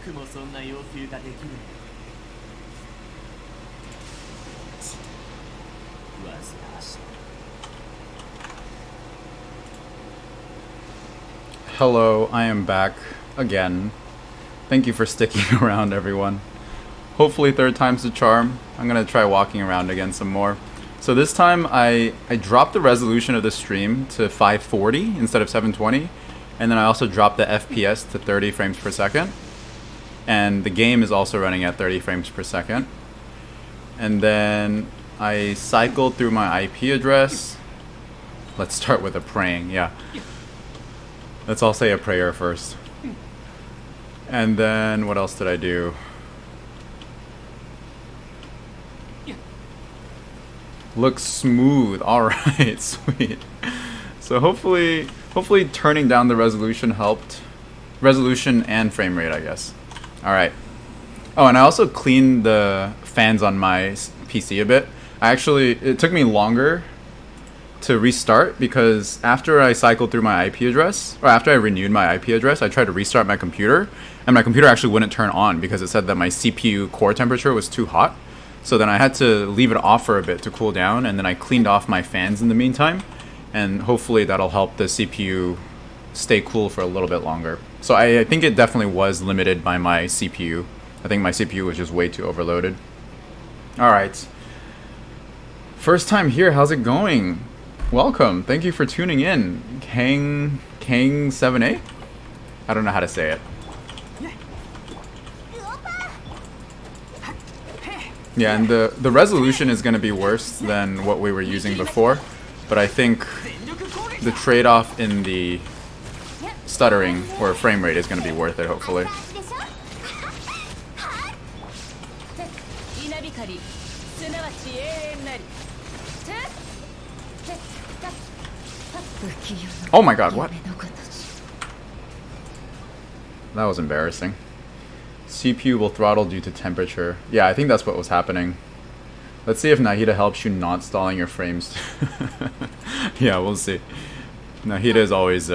くもそんな要求ができる。煩わしい。 Hello, I am back again. Thank you for sticking around, everyone. Hopefully third time's the charm. I'm gonna try walking around again some more. So this time I dropped the resolution of the stream to 540 instead of 720, and then I also dropped the FPS to 30 frames per second. And the game is also running at 30 frames per second. And then I cycled through my IP address. Let's start with a praying, yeah. Let's all say a prayer first. And then what else did I do? Looks smooth. Alright, sweet. So hopefully turning down the resolution helped. Resolution and frame rate, I guess. Alright. Oh, and I also cleaned the fans on my PC a bit. It took me longer to restart because after I cycled through my IP address, or after I renewed my IP address, I tried to restart my computer, and my computer actually wouldn't turn on because it said that my CPU core temperature was too hot. So then I had to leave it off for a bit to cool down, and then I cleaned off my fans in the meantime, and hopefully that'll help the CPU stay cool for a little bit longer. So I think it definitely was limited by my CPU. I think my CPU was just way too overloaded. Alright. First time here, how's it going? Welcome, thank you for tuning in. Keqing 7A? I don't know how to say it. Yeah, and the resolution is going to be worse than what we were using before, but I think the trade-off in the stuttering or frame rate is going to be worth it, hopefully. Oh my god, what? That was embarrassing. CPU will throttle due to temperature. Yeah, I think that's what was happening. Let's see if Nahida helps you not stalling your frames. Yeah, we'll see. Nahida is always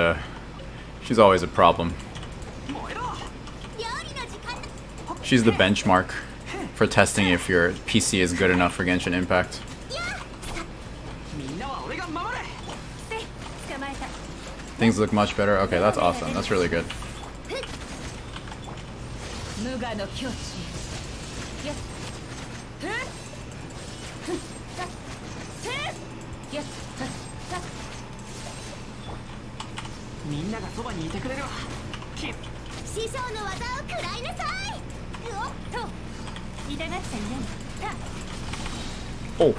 she's always a problem. She's the benchmark for testing if your PC is good enough for Genshin Impact. Things look much better. Okay, that's awesome. That's really good. Oh,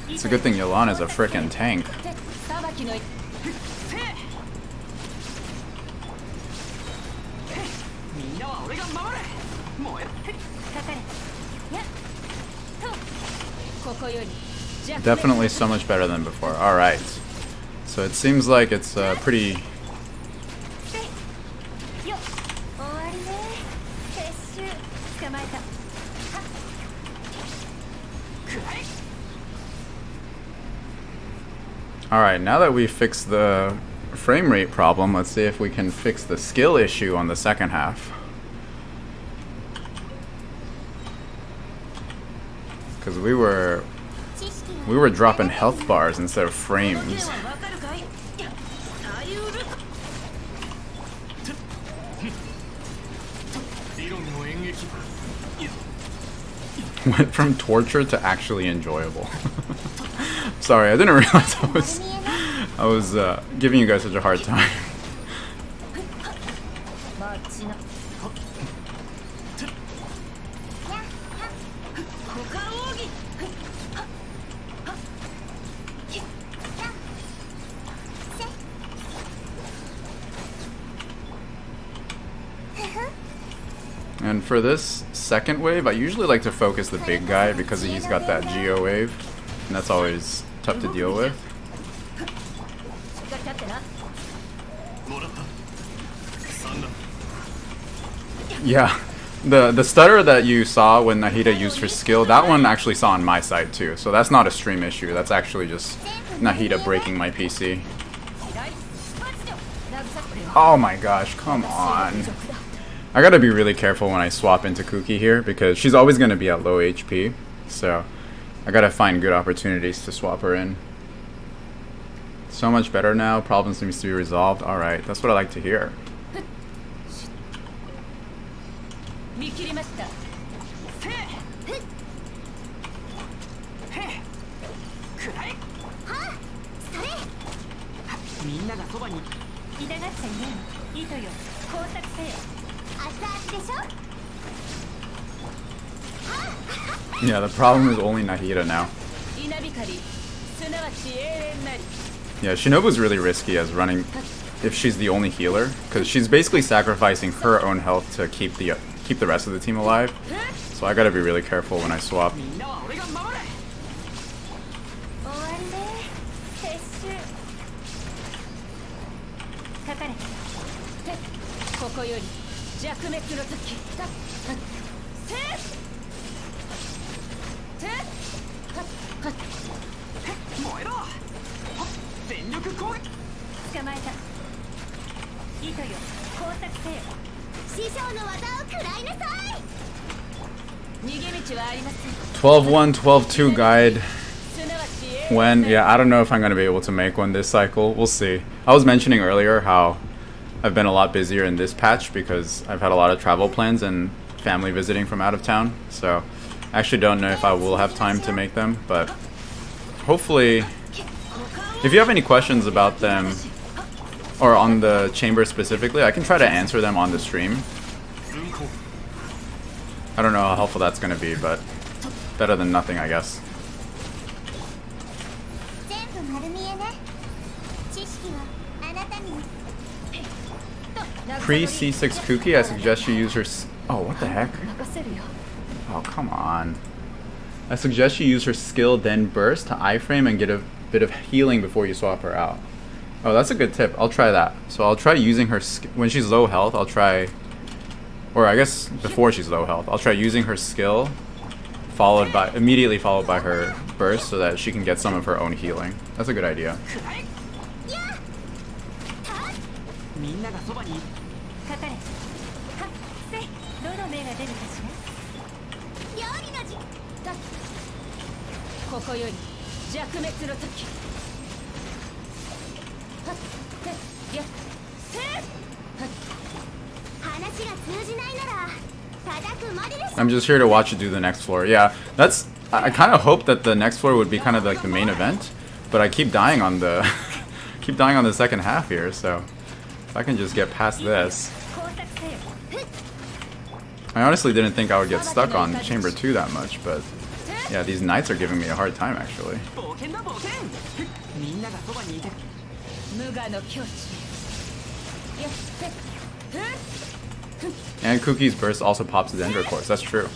it's a good thing Yolana's a frickin' tank. Definitely so much better than before. Alright. So it seems like it's pretty... Alright, now that we fixed the frame rate problem, let's see if we can fix the skill issue on the second half. Because we were dropping health bars instead of frames. Went from torture to actually enjoyable. Sorry, I didn't realize I was giving you guys such a hard time. And for this second wave, I usually like to focus the big guy because he's got that Geo wave, and that's always tough to deal with. Yeah, the stutter that you saw when Nahida used her skill, that one actually saw on my side too, so that's not a stream issue, that's actually just Nahida breaking my PC. Oh my gosh, come on. I gotta be really careful when I swap into Kuki here because she's always gonna be at low HP. So I gotta find good opportunities to swap her in. So much better now. Problem seems to be resolved. Alright, that's what I like to hear. Yeah, the problem is only Nahida now. Yeah, Shinobu's really risky as running if she's the only healer, because she's basically sacrificing her own health to keep the rest of the team alive. So I gotta be really careful when I swap. "12-1, 12-2 guide." When? Yeah, I don't know if I'm gonna be able to make one this cycle. We'll see. I was mentioning earlier how I've been a lot busier in this patch because I've had a lot of travel plans and family visiting from out of town. So I actually don't know if I will have time to make them, but hopefully, if you have any questions about them or on the chamber specifically, I can try to answer them on the stream. I don't know how helpful that's going to be, but better than nothing, I guess. Pre-C6 Kuki, I suggest you use her... Oh, what the heck? Oh, come on. I suggest you use her skill, then burst to iframe and get a bit of healing before you swap her out. Oh, that's a good tip. I'll try that. So I'll try using her... When she's low health, I'll try... Or I guess before she's low health, I'll try using her skill immediately followed by her burst so that she can get some of her own healing. That's a good idea. I'm just here to watch you do the next floor. Yeah, that's... I kind of hope that the next floor would be kind of like the main event, but I keep dying on the... keep dying on the second half here, so... If I can just get past this... I honestly didn't think I would get stuck on Chamber 2 that much, but... Yeah, these knights are giving me a hard time, actually. And Kuki's burst also pops the Dendro Course, that's true.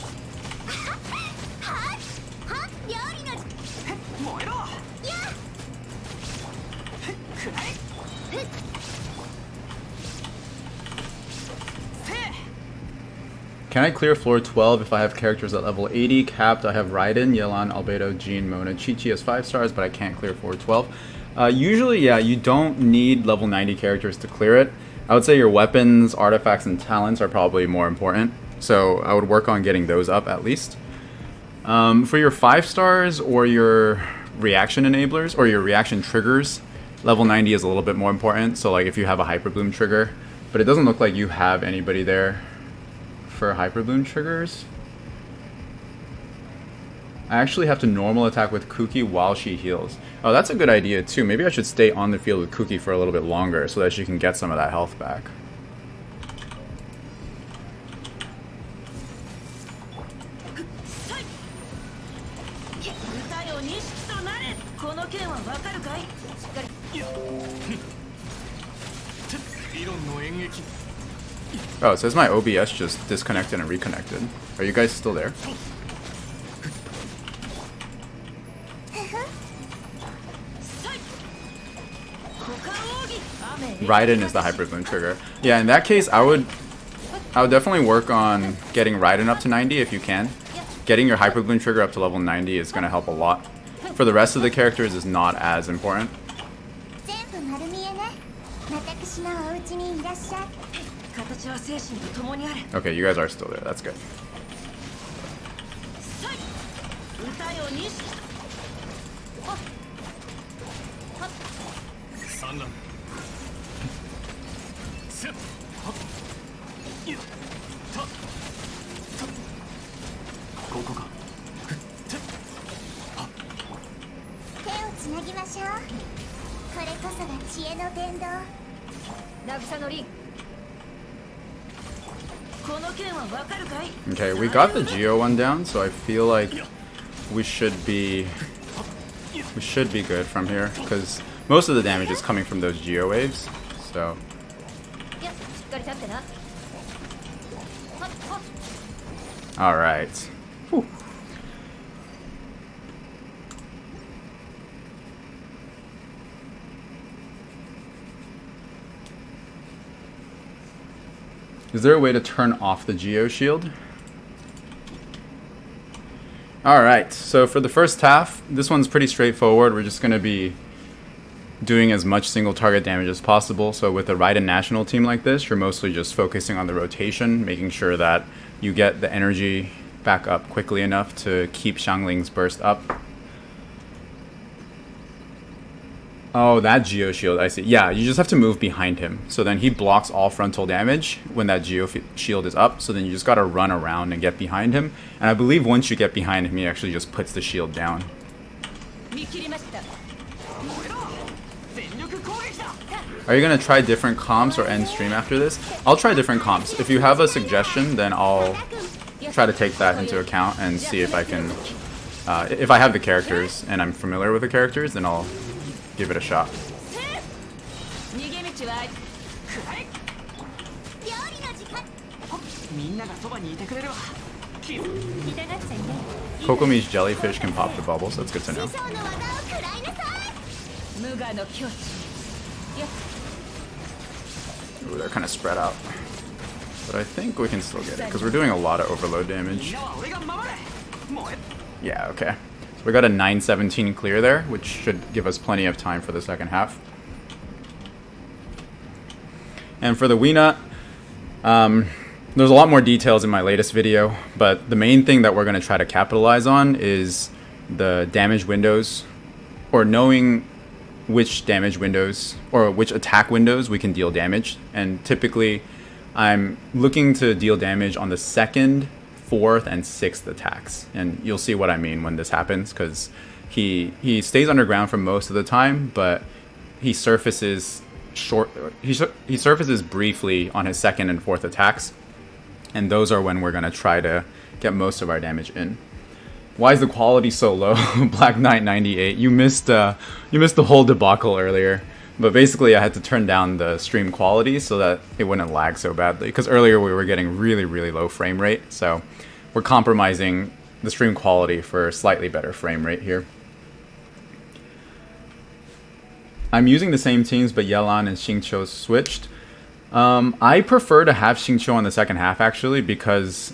Can I clear floor 12 if I have characters at level 80? Capped, I have Raiden, Yelan, Albedo, Jean, Mona, Chi-Chi as 5 stars, but I can't clear floor 12. Usually, yeah, you don't need level 90 characters to clear it. I would say your weapons, artifacts, and talents are probably more important. So I would work on getting those up at least. For your 5 stars or your reaction enablers or your reaction triggers, level 90 is a little bit more important. So like if you have a Hyperbloom trigger, but it doesn't look like you have anybody there for Hyperbloom triggers. I actually have to normal attack with Kuki while she heals. Oh, that's a good idea too. Maybe I should stay on the field with Kuki for a little bit longer so that she can get some of that health back. Oh, it says my OBS just disconnected and reconnected. Are you guys still there? Raiden is the Hyperbloom trigger. Yeah, in that case, I would definitely work on getting Raiden up to 90 if you can. Getting your Hyperbloom trigger up to level 90 is going to help a lot. For the rest of the characters, it's not as important. Okay, you guys are still there. That's good. Okay, we got the Geo one down, so I feel like we should be good from here because most of the damage is coming from those Geo waves. So all right. Whew. Is there a way to turn off the Geo shield? Alright, so for the first half, this one's pretty straightforward. We're just going to be doing as much single target damage as possible. So with a Raiden national team like this, you're mostly just focusing on the rotation, making sure that you get the energy back up quickly enough to keep Xiangling's burst up. Oh, that Geo shield, I see. Yeah, you just have to move behind him. So then he blocks all frontal damage when that Geo shield is up. So then you just gotta run around and get behind him. And I believe once you get behind him, he actually just puts the shield down. Are you gonna try different comps or end stream after this? I'll try different comps. If you have a suggestion, then I'll try to take that into account and see if I can... if I have the characters and I'm familiar with the characters, then I'll give it a shot. Kokomi's jellyfish can pop the bubbles, that's good to know. Ooh, they're kind of spread out. But I think we can still get it, because we're doing a lot of overload damage. Yeah, okay. So we got a 917 clear there, which should give us plenty of time for the second half. And for the Weenut, there's a lot more details in my latest video, but the main thing that we're going to try to capitalize on is the damage windows, or knowing which damage windows, or which attack windows we can deal damage. And typically, I'm looking to deal damage on the second, 4th, and 6th attacks, and you'll see what I mean when this happens, because he stays underground for most of the time, but he surfaces he surfaces briefly on his 2nd and 4th attacks, and those are when we're going to try to get most of our damage in. Why is the quality so low? Black Knight 98, you missed the whole debacle earlier. But basically, I had to turn down the stream quality so that it wouldn't lag so badly. Because earlier we were getting really, really low frame rate. So we're compromising the stream quality for slightly better frame rate here. I'm using the same teams, but Yelan and Xingqiu switched. I prefer to have Xingqiu on the second half, actually, because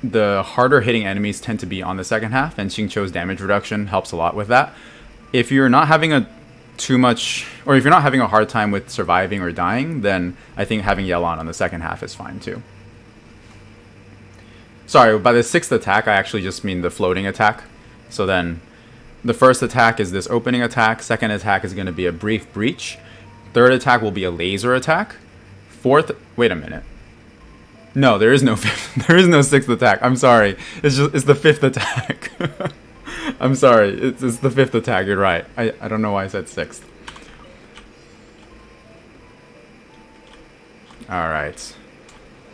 the harder hitting enemies tend to be on the second half, and Xingqiu's damage reduction helps a lot with that. If you're not having if you're not having a hard time with surviving or dying, then I think having Yelan on the second half is fine too. Sorry, by the 6th attack, I actually just mean the floating attack. So then, the first attack is this opening attack, 2nd attack is going to be a brief breach, 3rd attack will be a laser attack, 4th, wait a minute. No, there is no 5th, there is no 6th attack, I'm sorry, it's the 5th attack. I'm sorry, it's the 5th attack, you're right. I don't know why I said 6th. Alright.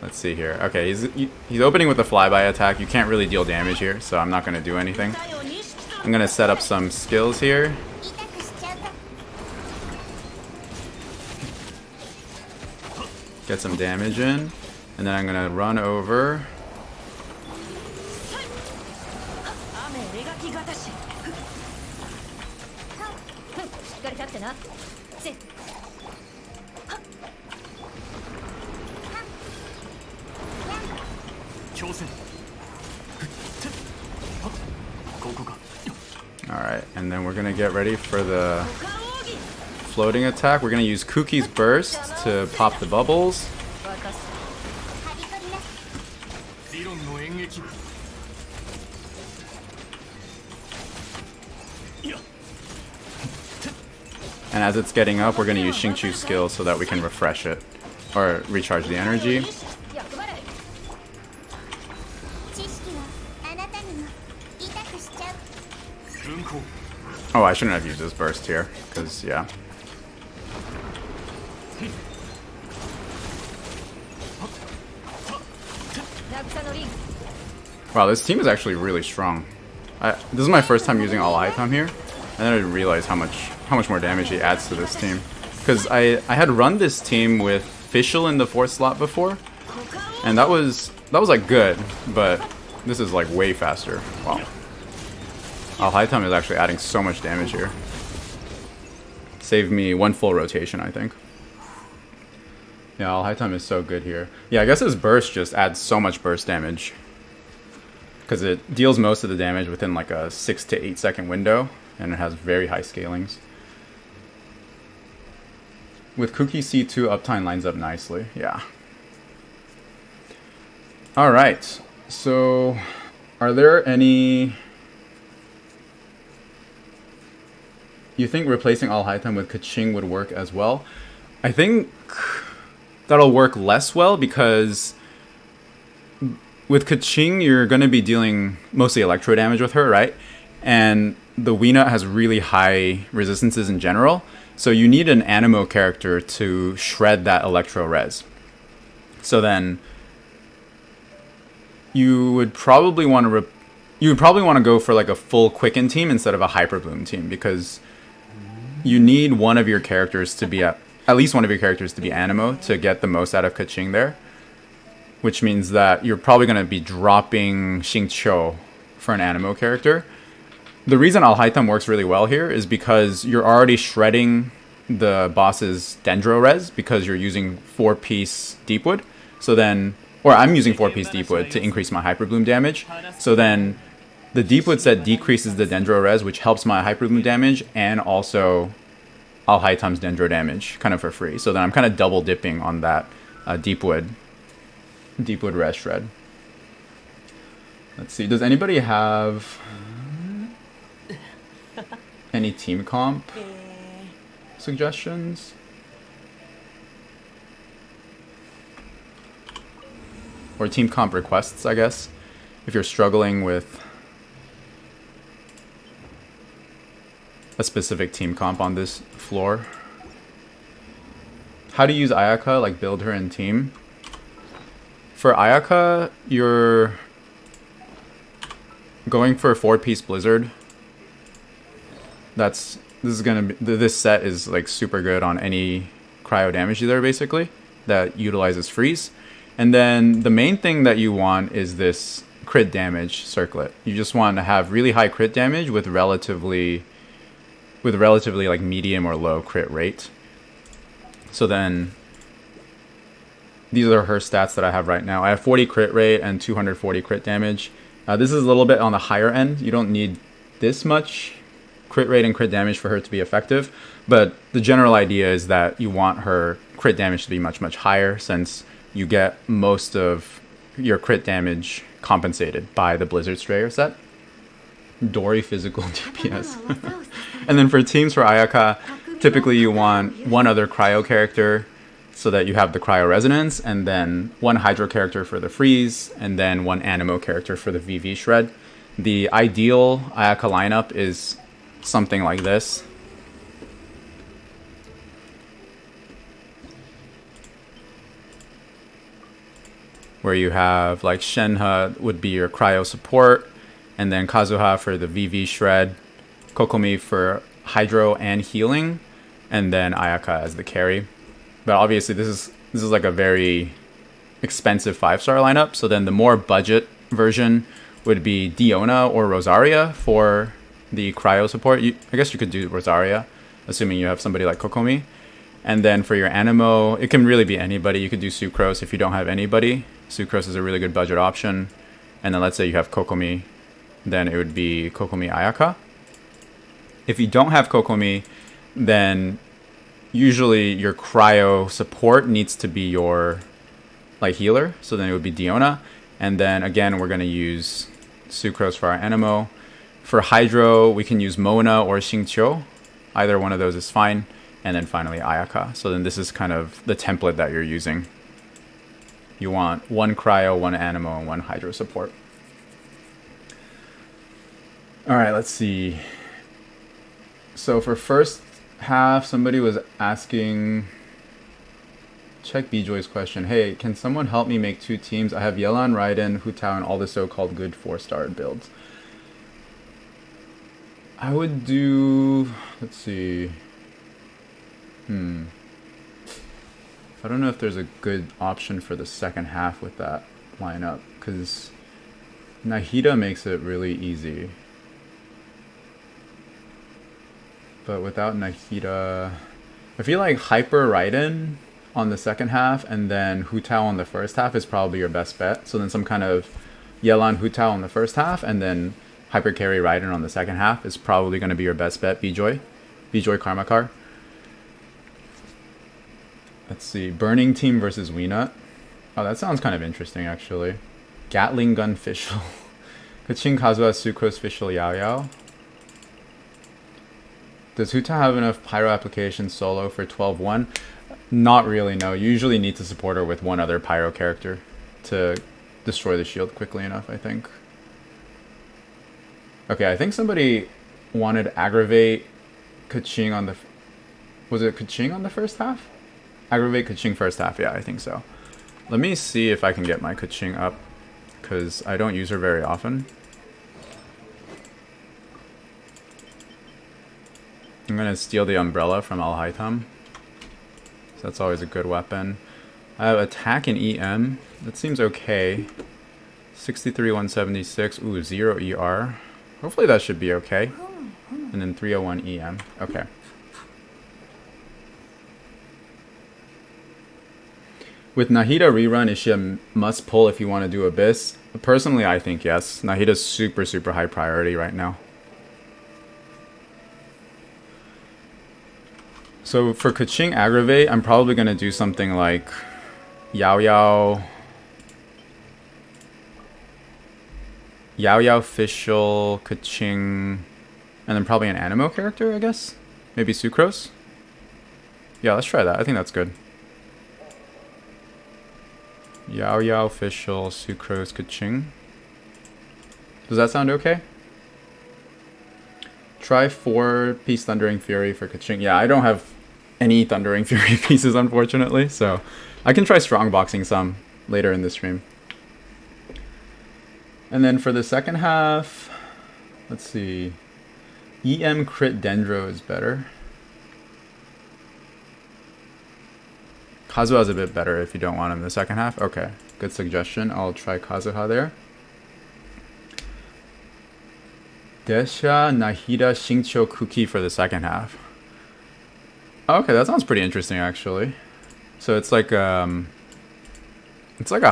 Let's see here. Okay, he's opening with a flyby attack. You can't really deal damage here, so I'm not going to do anything. I'm going to set up some skills here. Get some damage in. And then I'm going to run over. Alright, and then we're going to get ready for the floating attack. We're going to use Kuki's burst to pop the bubbles. And as it's getting up, we're going to use Xingqiu's skill so that we can refresh it. Or recharge the energy. Oh, I shouldn't have used this burst here. Because, yeah. Wow, this team is actually really strong. This is my first time using Alhaitham here. And then I didn't realize how much more damage he adds to this team. Because I had run this team with Fischl in the 4th slot before, and that was like good, but this is like way faster. Wow. Alhaitham is actually adding so much damage here. Saved me 1 full rotation, I think. Yeah, Alhaitham is so good here. Yeah, I guess his burst just adds so much burst damage. Because it deals most of the damage within like a 6 to 8 second window, and it has very high scalings. With Kuki C2, Uptime lines up nicely. Yeah. Alright. So, are there any... You think replacing Alhaitham with Keqing would work as well? I think that'll work less well because with Keqing, you're going to be dealing mostly electro damage with her, right? And the Weena has really high resistances in general. So you need an Animo character to shred that electro res. So then you would probably want to go for like a full Quicken team instead of a Hyperbloom team, because you need one of your characters to be at least one of your characters to be Animo to get the most out of Keqing there. Which means that you're probably going to be dropping Xingqiu for an Animo character. The reason Alhaitham works really well here is because you're already shredding the boss's Dendro res because you're using 4-piece Deepwood. So then, or I'm using 4-piece Deepwood to increase my Hyperbloom damage. So then the Deepwood set decreases the Dendro res, which helps my Hyperbloom damage and also Alhaitham's Dendro damage kind of for free. So then I'm kind of double dipping on that Deepwood res shred. Let's see, does anybody have any team comp suggestions? Or team comp requests, I guess, if you're struggling with a specific team comp on this floor. How to use Ayaka, like build her in team. For Ayaka, you're going for a 4-piece Blizzard. This set is like super good on any cryo damage dealer basically that utilizes freeze. And then the main thing that you want is this crit damage circlet. You just want to have really high crit damage with relatively like medium or low crit rate. So then these are her stats that I have right now. I have 40 crit rate and 240 crit damage. This is a little bit on the higher end. You don't need this much crit rate and crit damage for her to be effective, but the general idea is that you want her crit damage to be much, much higher, since you get most of your crit damage compensated by the Blizzard Strayer set. Dory physical DPS. And then for teams for Ayaka, typically you want one other cryo character so that you have the cryo resonance, and then one hydro character for the freeze, and then one animo character for the VV shred. The ideal Ayaka lineup is something like this. Where you have like Shenhe would be your cryo support, and then Kazuha for the VV shred, Kokomi for hydro and healing, and then Ayaka as the carry. But obviously this is like a very expensive 5-star lineup, so then the more budget version would be Diona or Rosaria for the cryo support. I guess you could do Rosaria, assuming you have somebody like Kokomi. And then for your Animo, it can really be anybody. You could do Sucrose if you don't have anybody. Sucrose is a really good budget option. And then let's say you have Kokomi, then it would be Kokomi Ayaka. If you don't have Kokomi, then usually your cryo support needs to be your like healer. So then it would be Diona. And then again, we're going to use Sucrose for our Anemo. For Hydro, we can use Mona or Xingqiu. Either one of those is fine. And then finally Ayaka. So then this is kind of the template that you're using. You want 1 Cryo, 1 Anemo, and 1 Hydro support. Alright, let's see. So for first half, somebody was asking... Check B-Joy's question. Hey, can someone help me make 2 teams? I have Yelan, Raiden, Hu Tao, and all the so-called good 4-star builds. I would do... Let's see... I don't know if there's a good option for the second half with that lineup, because Nahida makes it really easy. But without Nahida... I feel like Hyper Raiden on the second half and then Hu Tao on the first half is probably your best bet. So then some kind of Yelan Hu Tao on the first half and then Hyper Carry Raiden on the second half is probably going to be your best bet, B-Joy. B-Joy Karmakar. Let's see. Burning Team versus Weenut. Oh, that sounds kind of interesting, actually. Gatling Gun Fischl. Keqing Kazuha Sucrose Fischl Yao Yao. Does Hu Tao have enough Pyro application solo for 12-1? Not really, no. You usually need to support her with one other Pyro character to destroy the shield quickly enough, I think. Okay, I think somebody wanted Aggrevate Keqing on the... Was it Keqing on the first half? Aggrevate Keqing first half, yeah, I think so. Let me see if I can get my Keqing up, because I don't use her very often. I'm going to steal the umbrella from Alhaitham. So that's always a good weapon. I have attack and EM. That seems okay. 63, 176. Ooh, 0 ER. Hopefully that should be okay. And then 301 EM. Okay. With Nahida rerun, is she a must pull if you want to do Abyss? Personally, I think yes. Nahida's super, super high priority right now. So for Keqing Aggrevate, I'm probably going to do something like Yao Yao, Fischl, Keqing, and then probably an Anemo character, I guess? Maybe Sucrose? Yeah, let's try that. I think that's good. Yao Yao, Fischl, Sucrose, Keqing. Does that sound okay? Try 4-piece Thundering Fury for Keqing. Yeah, I don't have any Thundering Fury pieces, unfortunately, so I can try strongboxing some later in the stream. And then for the second half, let's see. EM Crit Dendro is better. Kazuha's a bit better if you don't want him in the second half. Okay, good suggestion. I'll try Kazuha there. Desha, Nahida, Xingqiu, Kuki for the second half. Okay, that sounds pretty interesting actually. So it's like kind of like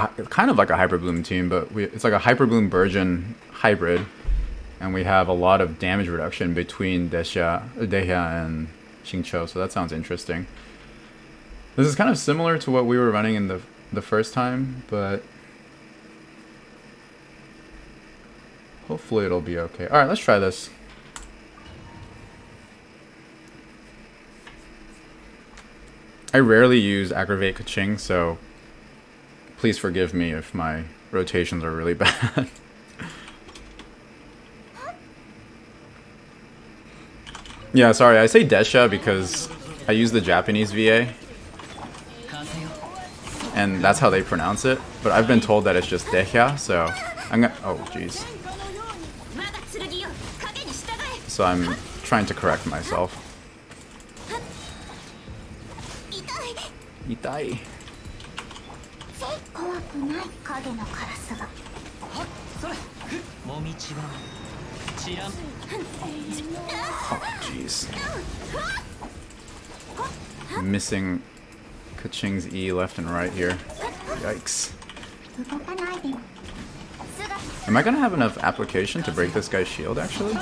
a Hyperbloom team, but it's like a Hyper-Burgeon hybrid, and we have a lot of damage reduction between Deha and Xingqiu. So that sounds interesting. This is kind of similar to what we were running in the first time, but hopefully it'll be okay. All right, let's try this. I rarely use Aggrevate Keqing, so please forgive me if my rotations are really bad. Yeah, sorry, I say Desha because I use the Japanese VA, and that's how they pronounce it, but I've been told that it's just Deha, so I'm gonna... Oh, jeez. So I'm trying to correct myself. Itai. Oh, jeez. Missing Keqing's E left and right here. Yikes. Am I gonna have enough application to break this guy's shield, actually?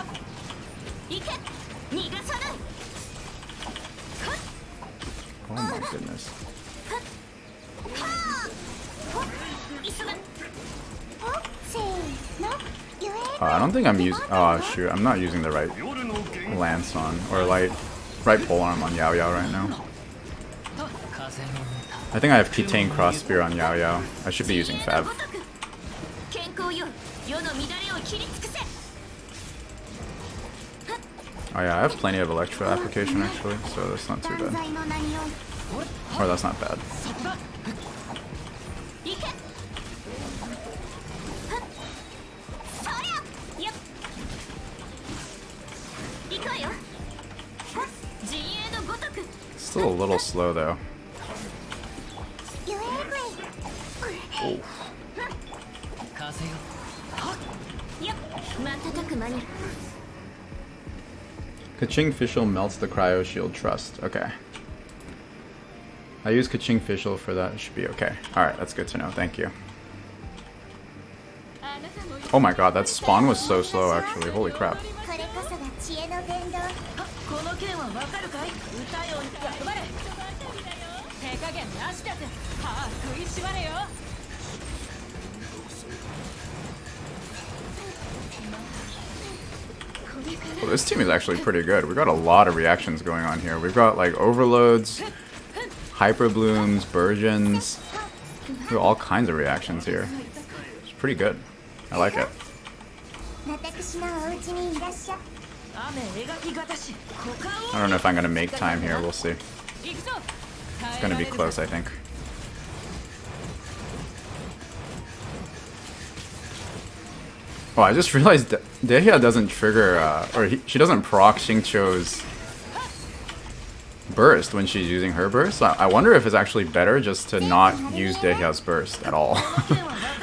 Oh my goodness. I don't think I'm using... Oh, shoot. I'm not using the right lance on... Or right polearm on Yao Yao right now. I think I have Keqing cross spear on Yao Yao. I should be using Fab. Oh yeah, I have plenty of Electro application actually, so that's not too bad. Or that's not bad. Still a little slow though. Oh. Keqing Fischl melts the Cryo Shield Trust. Okay. I use Keqing Fischl for that. It should be okay. Alright, that's good to know. Thank you. Oh my god, that spawn was so slow actually. Holy crap. Well, this team is actually pretty good. We've got a lot of reactions going on here. We've got like overloads, Hyperblooms, Burgeons. We have all kinds of reactions here. It's pretty good. I like it. I don't know if I'm going to make time here. We'll see. It's going to be close, I think. Oh, I just realized Nahida doesn't trigger, she doesn't proc Xingqiu's burst when she's using her burst. So I wonder if it's actually better just to not use Nahida's burst at all.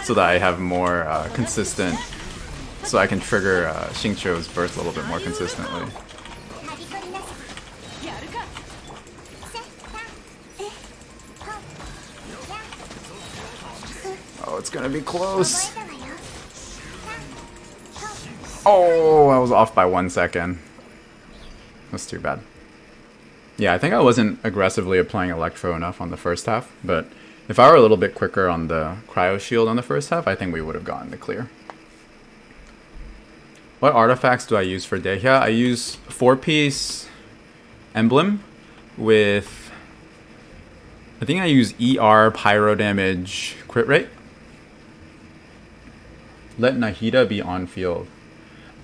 So that I have more consistent, so I can trigger Xingqiu's burst a little bit more consistently. Oh, it's gonna be close. Oh, I was off by 1 second. That's too bad. Yeah, I think I wasn't aggressively applying Electro enough on the first half, but if I were a little bit quicker on the Cryo Shield on the first half, I think we would have gotten the clear. What artifacts do I use for Nahida? I use 4-piece emblem with... I think I use ER, pyro damage, crit rate. Let Nahida be on field.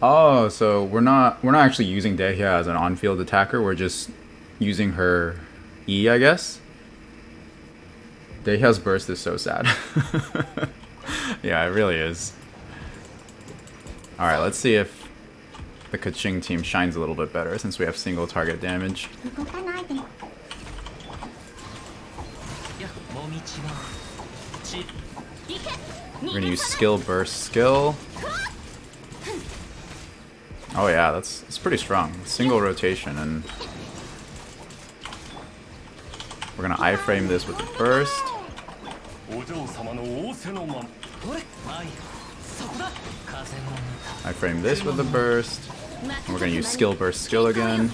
Oh, so we're not actually using Nahida as an on-field attacker. We're just using her E, I guess. Nahida's burst is so sad. Yeah, it really is. All right, let's see if the Keqing team shines a little bit better since we have single target damage. We're gonna use skill burst skill. Oh yeah, it's pretty strong. Single rotation, and we're gonna iframe this with the burst. Iframe this with the burst. And we're gonna use skill burst skill again.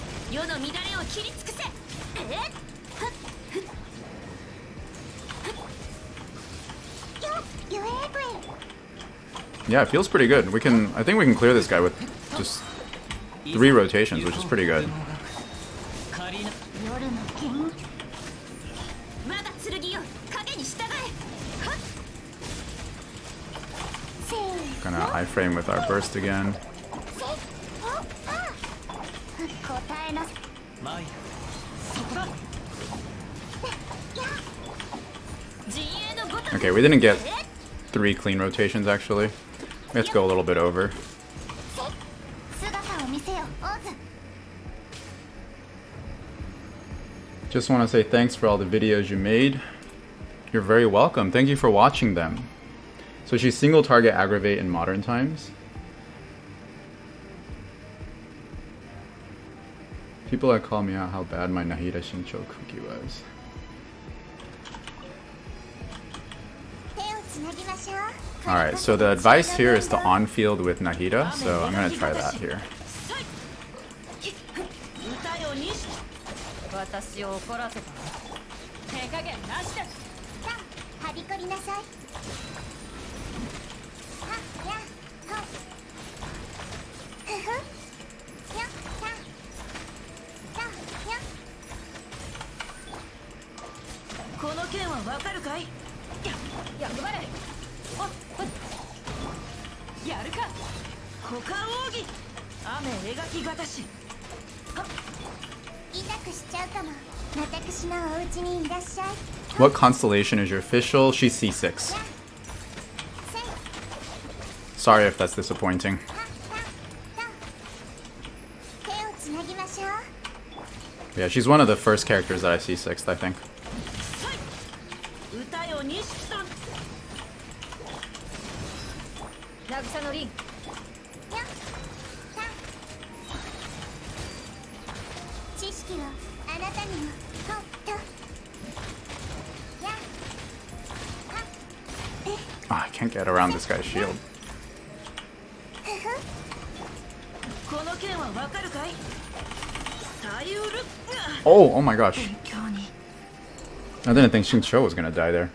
Yeah, it feels pretty good. I think we can clear this guy with just 3 rotations, which is pretty good. Gonna iframe with our burst again. Okay, we didn't get 3 clean rotations actually. We have to go a little bit over. Just want to say thanks for all the videos you made. You're very welcome. Thank you for watching them. So she's single target Aggrevate in modern times. People are calling me out how bad my Nahida Xingqiu cookie was. Alright, so the advice here is to on-field with Nahida, so I'm going to try that here. What constellation is your official? She's C6. Sorry if that's disappointing. Yeah, she's one of the first characters that I see sixth, I think. Oh, I can't get around this guy's shield. Oh my gosh. I didn't think Xingqiu was gonna die there.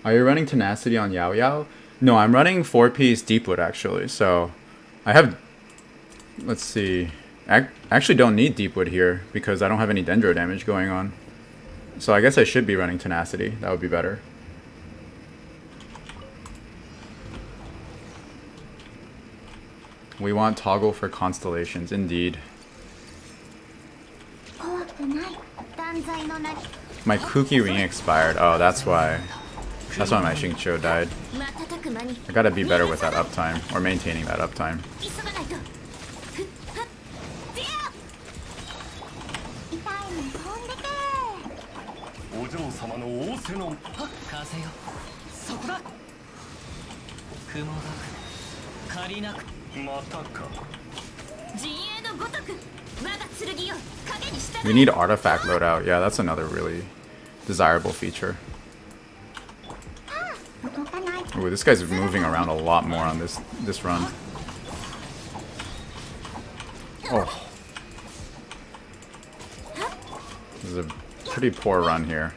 Are you running Tenacity on Yao Yao? No, I'm running 4-piece Deepwood actually. So I have, let's see, I actually don't need Deepwood here because I don't have any Dendro damage going on. So I guess I should be running Tenacity. That would be better. We want toggle for constellations, indeed. My Kuki ring expired. Oh, that's why. That's why my Xingqiu died. I gotta be better with that uptime, or maintaining that uptime. We need artifact loadout. Yeah, that's another really desirable feature. Ooh, this guy's moving around a lot more on this run. Oh. This is a pretty poor run here.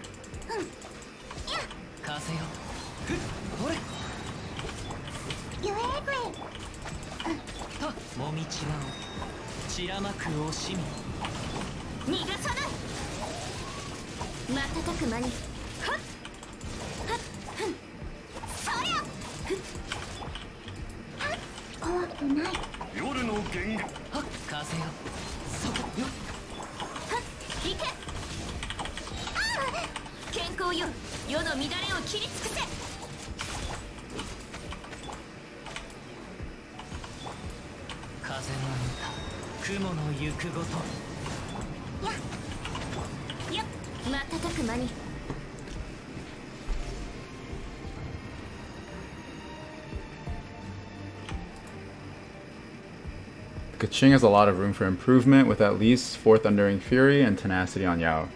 Keqing has a lot of room for improvement with at least 4th Thundering Fury and Tenacity on Yao.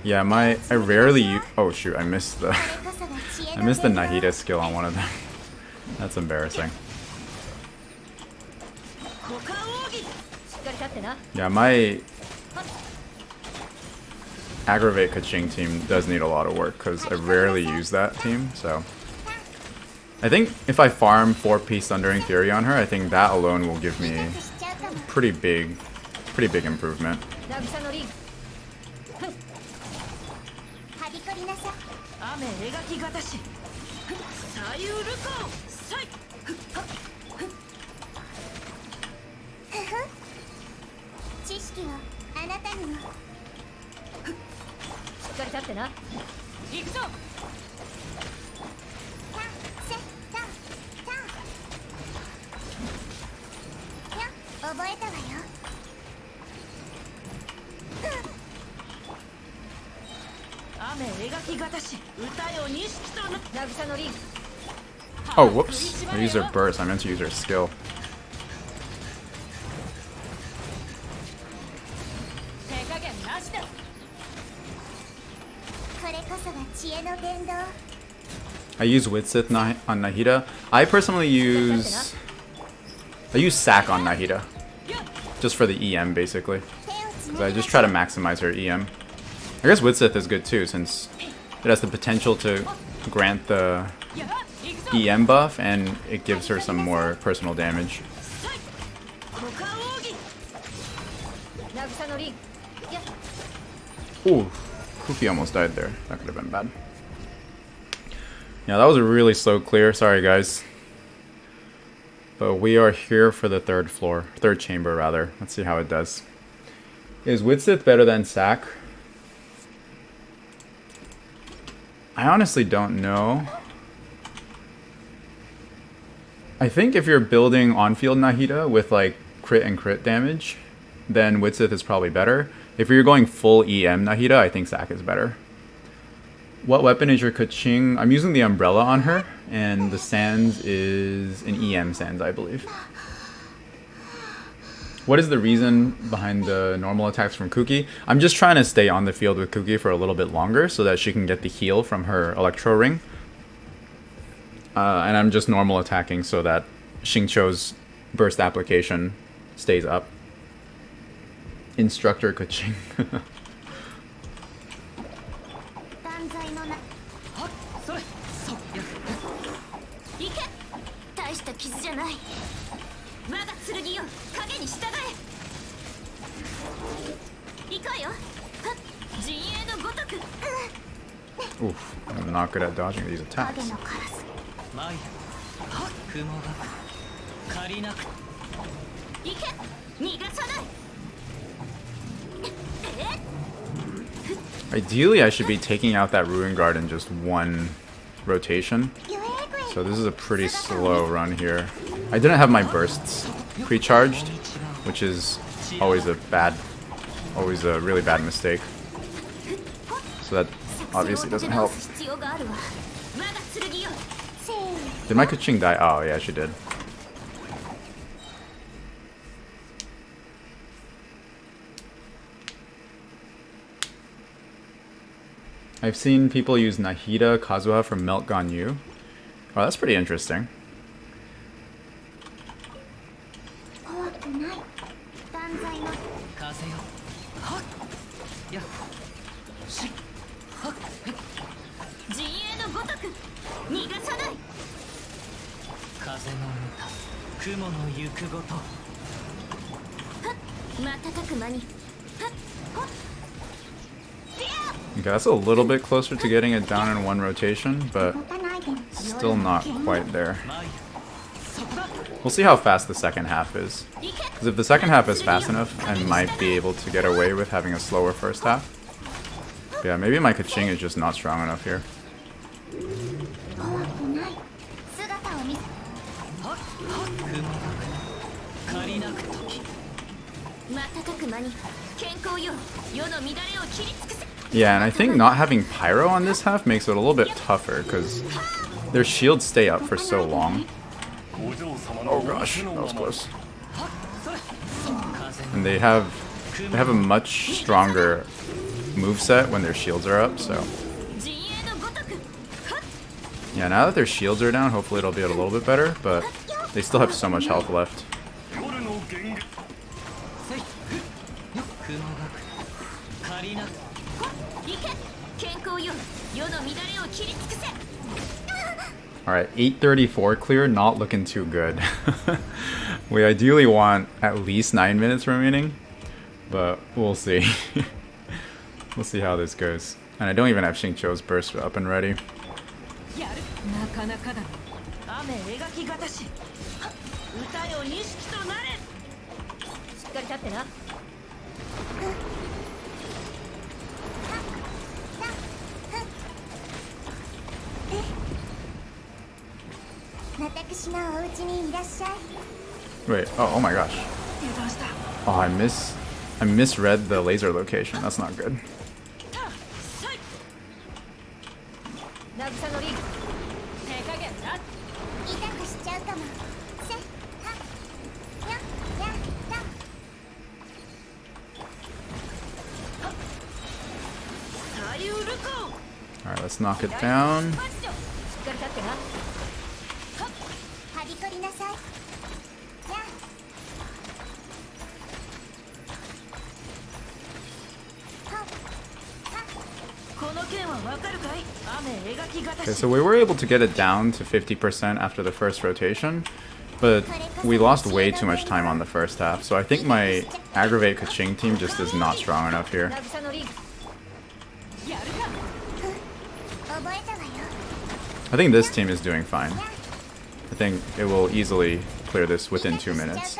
Yeah, I rarely use, oh shoot, I missed the Nahida skill on one of them. That's embarrassing. Yeah, my Aggrevate Keqing team does need a lot of work because I rarely use that team, so I think if I farm 4-piece Thundering Fury on her, I think that alone will give me pretty big improvement. Oh, whoops. I used her burst. I meant to use her skill. I use Witsith on Nahida. I personally use Sack on Nahida. Just for the EM, basically. Because I just try to maximize her EM. I guess Witsith is good too, since it has the potential to grant the EM buff, and it gives her some more personal damage. Ooh, Kuki almost died there. That could have been bad. Yeah, that was a really slow clear. Sorry, guys. But we are here for the third chamber rather. Let's see how it does. Is Widsith better than Sack? I honestly don't know. I think if you're building on-field Nahida with like crit and crit damage, then Widsith is probably better. If you're going full EM Nahida, I think Sack is better. What weapon is your Keqing? I'm using the umbrella on her, and the Sands is an EM Sands, I believe. What is the reason behind the normal attacks from Kuki? I'm just trying to stay on the field with Kuki for a little bit longer so that she can get the heal from her Electro Ring. And I'm just normal attacking so that Xingqiu's burst application stays up. Instructor Keqing. Oof, I'm not good at dodging these attacks. Ideally, I should be taking out that Ruin Guard in just one rotation. So this is a pretty slow run here. I didn't have my bursts pre-charged, which is always a really bad mistake. So that obviously doesn't help. Did my Keqing die? Oh yeah, she did. I've seen people use Nahida Kazuha from Melt Ganyu. Oh, that's pretty interesting. Okay, that's a little bit closer to getting it down in one rotation, but still not quite there. We'll see how fast the second half is. Because if the second half is fast enough, I might be able to get away with having a slower first half. But yeah, maybe my Keqing is just not strong enough here. Yeah, and I think not having Pyro on this half makes it a little bit tougher, because their shields stay up for so long. Oh gosh, that was close. And they have a much stronger moveset when their shields are up, so... Yeah, now that their shields are down, hopefully it'll be a little bit better, but they still have so much health left. Alright, 834 clear, not looking too good. We ideally want at least 9 minutes remaining, but we'll see. We'll see how this goes. And I don't even have Xingqiu's burst up and ready. Wait, oh my gosh. Oh, I misread the laser location. That's not good. Alright, let's knock it down. Okay, so we were able to get it down to 50% after the first rotation, but we lost way too much time on the first half, so I think my Aggrevate Keqing team just is not strong enough here. I think this team is doing fine. I think it will easily clear this within 2 minutes.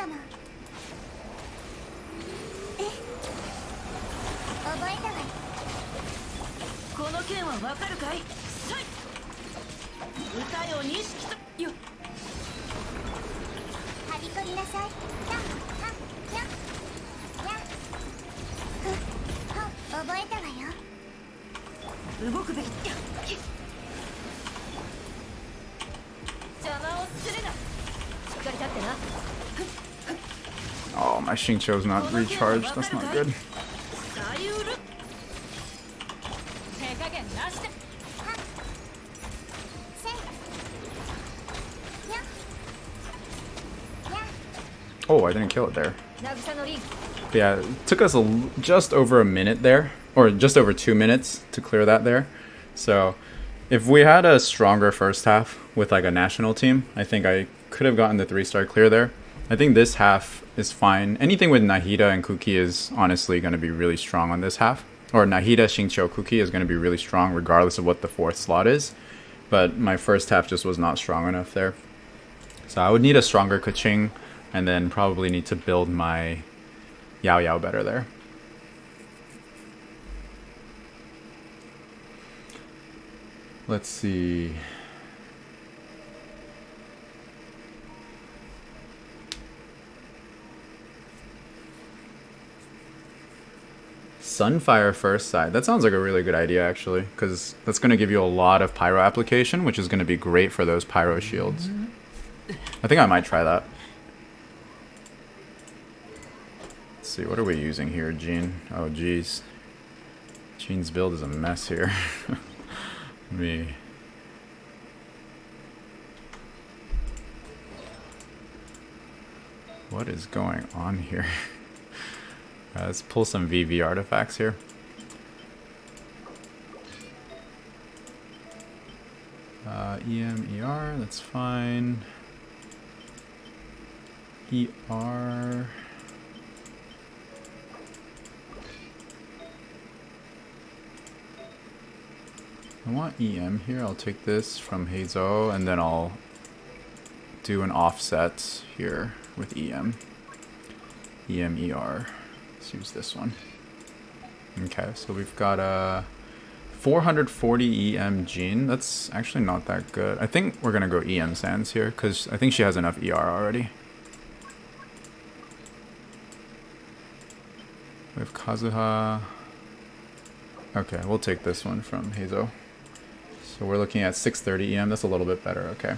Oh, my Xingqiu's not recharged. That's not good. Oh, I didn't kill it there. But yeah, it took us just over a minute there, or just over 2 minutes to clear that there. So if we had a stronger first half with like a national team, I think I could have gotten the 3-star clear there. I think this half is fine. Anything with Nahida and Keqing is honestly going to be really strong on this half. Or Nahida, Xingqiu, Keqing is going to be really strong regardless of what the 4th slot is. But my first half just was not strong enough there. So I would need a stronger Keqing, and then probably need to build my Yao Yao better there. Let's see. Sunfire first side. That sounds like a really good idea, actually, because that's going to give you a lot of pyro application, which is going to be great for those pyro shields. I think I might try that. Let's see, what are we using here, Jean? Oh, geez. Jean's build is a mess here. What is going on here? Let's pull some VV artifacts here. EM, ER, that's fine. ER. I want EM here. I'll take this from Hazel, and then I'll do an offset here with EM. EM, ER. Let's use this one. Okay, so we've got a 440 EM Jean. That's actually not that good. I think we're gonna go EM Sands here, because I think she has enough ER already. We have Kazuha. Okay, we'll take this one from Hazel. So we're looking at 630 EM. That's a little bit better. Okay.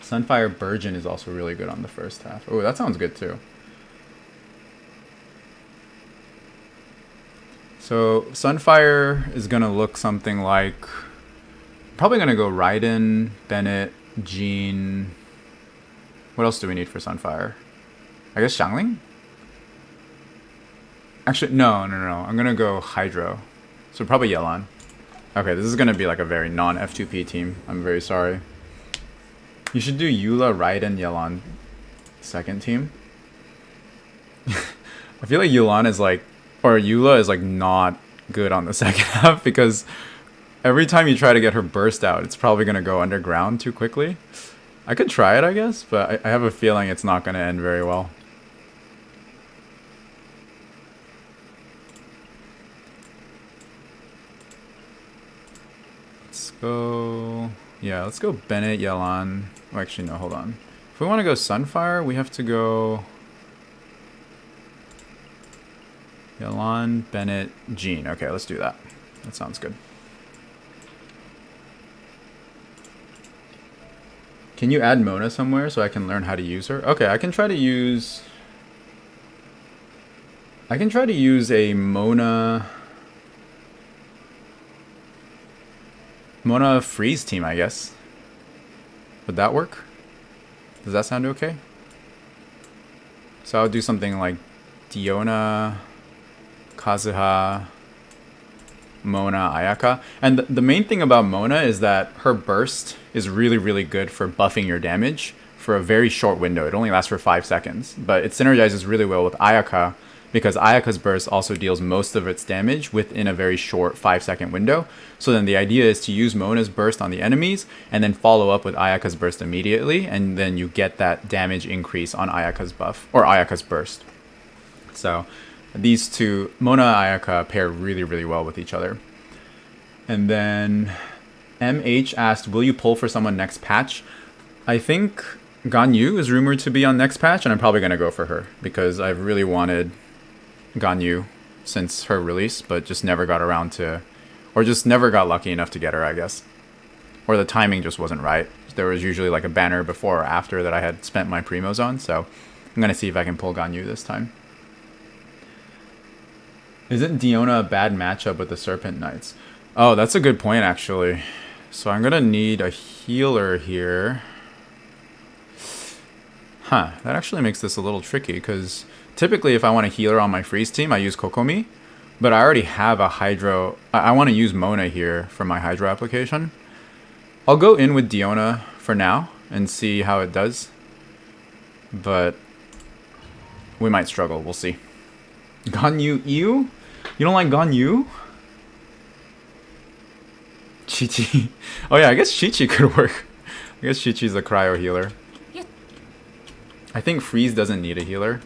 Hyper-Burgeon is also really good on the first half. Oh, that sounds good too. So Sunfire is going to look something like... Probably going to go Raiden, Bennett, Jean... What else do we need for Sunfire? I guess Xiangling? Actually, no. I'm going to go Hydro. So probably Yelan. Okay, this is going to be like a very non-F2P team. I'm very sorry. You should do Eula, Raiden, Yelan second team. I feel like Eula is like not good on the second half, because every time you try to get her burst out, it's probably going to go underground too quickly. I could try it, I guess, but I have a feeling it's not going to end very well. Let's go... Yeah, let's go Bennett, Yelan. Oh, actually, no, hold on. If we want to go Sunfire, we have to go... Yelan, Bennett, Jean. Okay, let's do that. That sounds good. Can you add Mona somewhere so I can learn how to use her? Okay, I can try to use a Mona freeze team, I guess. Would that work? Does that sound okay? So I'll do something like Diona, Kazuha, Mona, Ayaka. And the main thing about Mona is that her burst is really, really good for buffing your damage for a very short window. It only lasts for 5 seconds, but it synergizes really well with Ayaka because Ayaka's burst also deals most of its damage within a very short 5-second window. So then the idea is to use Mona's burst on the enemies and then follow up with Ayaka's burst immediately, and then you get that damage increase on Ayaka's buff, or Ayaka's burst. So these two, Mona and Ayaka, pair really, really well with each other. And then MH asked, will you pull for someone next patch? I think Ganyu is rumored to be on next patch, and I'm probably going to go for her because I've really wanted Ganyu since her release, but just never got around to, or just never got lucky enough to get her, I guess. Or the timing just wasn't right. There was usually like a banner before or after that I had spent my primos on, so I'm going to see if I can pull Ganyu this time. Isn't Diona a bad matchup with the Serpent Knights? Oh, that's a good point, actually. So I'm going to need a healer here. Huh, that actually makes this a little tricky, because typically if I want a healer on my freeze team, I use Kokomi. But I already have a Hydro. I want to use Mona here for my Hydro application. I'll go in with Diona for now and see how it does. But we might struggle, we'll see. Ganyu Ew? You don't like Ganyu? Chi-Chi. Oh yeah, I guess Chi-Chi could work. I guess Chi-Chi's a cryo healer. I think Freeze doesn't need a healer.